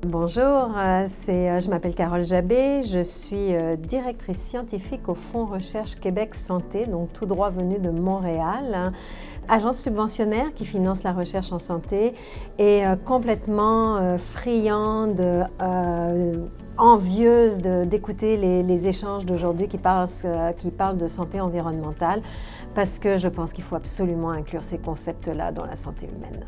Bonjour, je m'appelle Carole Jabé, je suis directrice scientifique au Fonds Recherche Québec Santé, donc tout droit venu de Montréal, agence subventionnaire qui finance la recherche en santé et complètement friande, envieuse d'écouter les échanges d'aujourd'hui qui parlent de santé environnementale parce que je pense qu'il faut absolument inclure ces concepts-là dans la santé humaine.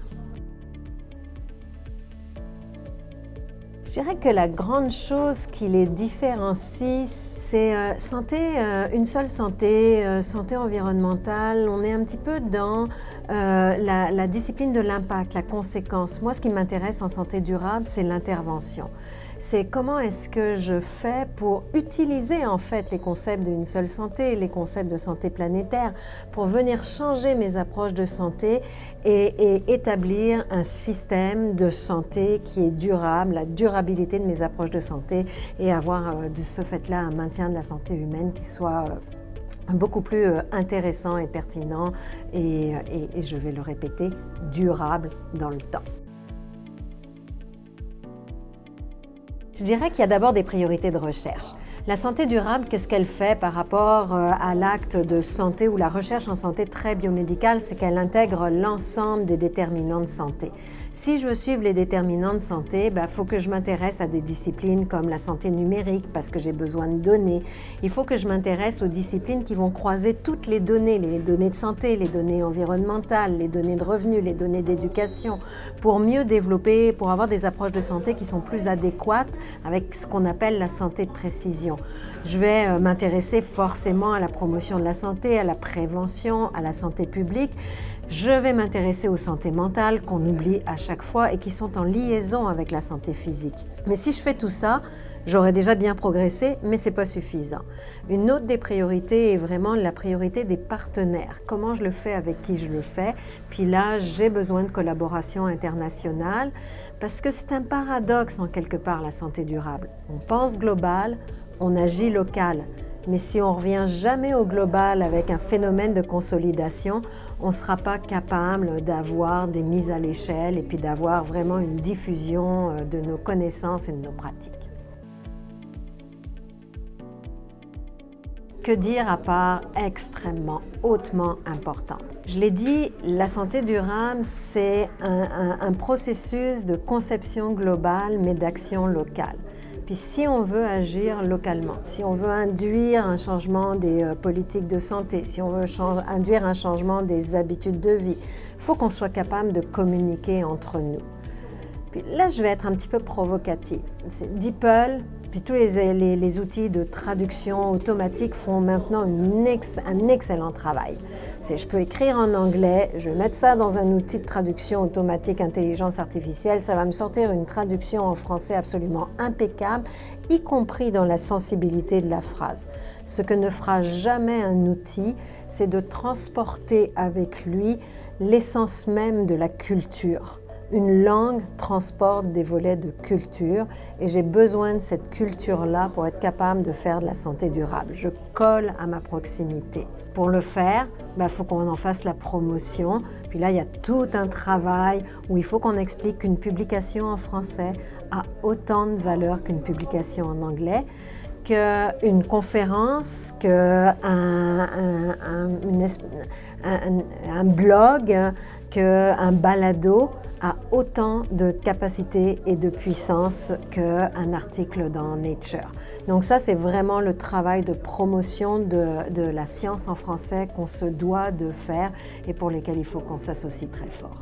Je dirais que la grande chose qui les différencie, c'est une seule santé, santé environnementale. On est un petit peu dans la discipline de l'impact, la conséquence. Moi, ce qui m'intéresse en santé durable, c'est l'intervention. C'est comment est-ce que je fais pour utiliser en fait les concepts d'une seule santé, les concepts de santé planétaire, pour venir changer mes approches de santé et établir un système de santé qui est durable, la durabilité de mes approches de santé et avoir de ce fait-là un maintien de la santé humaine qui soit beaucoup plus intéressant et pertinent et je vais le répéter, durable dans le temps. Je dirais qu'il y a d'abord des priorités de recherche. La santé durable, qu'est-ce qu'elle fait par rapport à l'acte de santé ou la recherche en santé très biomédicale? C'est qu'elle intègre l'ensemble des déterminants de santé. Si je veux suivre les déterminants de santé, il faut que je m'intéresse à des disciplines comme la santé numérique parce que j'ai besoin de données. Il faut que je m'intéresse aux disciplines qui vont croiser toutes les données de santé, les données environnementales, les données de revenus, les données d'éducation, pour mieux développer, pour avoir des approches de santé qui sont plus adéquates avec ce qu'on appelle la santé de précision. Je vais m'intéresser forcément à la promotion de la santé, à la prévention, à la santé publique. Je vais m'intéresser aux santé mentales qu'on oublie à chaque fois et qui sont en liaison avec la santé physique. Mais si je fais tout ça, j'aurais déjà bien progressé, mais ce n'est pas suffisant. Une autre des priorités est vraiment la priorité des partenaires. Comment je le fais, avec qui je le fais. Puis là, j'ai besoin de collaboration internationale parce que c'est un paradoxe en quelque part la santé durable. On pense global, on agit local. Mais si on ne revient jamais au global avec un phénomène de consolidation, on ne sera pas capable d'avoir des mises à l'échelle et puis d'avoir vraiment une diffusion de nos connaissances et de nos pratiques. Que dire à part extrêmement, hautement importante? Je l'ai dit, la santé durable, c'est un processus de conception globale mais d'action locale. Puis si on veut agir localement, si on veut induire un changement des politiques de santé, si on veut induire un changement des habitudes de vie, il faut qu'on soit capable de communiquer entre nous. Puis là, je vais être un petit peu provocative. C'est DeepL, puis tous les outils de traduction automatique font maintenant un excellent travail. Je peux écrire en anglais, je vais mettre ça dans un outil de traduction automatique intelligence artificielle, ça va me sortir une traduction en français absolument impeccable, y compris dans la sensibilité de la phrase. Ce que ne fera jamais un outil, c'est de transporter avec lui l'essence même de la culture. Une langue transporte des volets de culture et j'ai besoin de cette culture-là pour être capable de faire de la santé durable. Je colle à ma proximité. Pour le faire, il faut qu'on en fasse la promotion. Puis là, il y a tout un travail où il faut qu'on explique qu'une publication en français a autant de valeur qu'une publication en anglais, qu'une conférence, qu'un blog, qu'un balado a autant de capacité et de puissance qu'un article dans Nature. Donc ça, c'est vraiment le travail de promotion de la science en français qu'on se doit de faire et pour lesquels il faut qu'on s'associe très fort.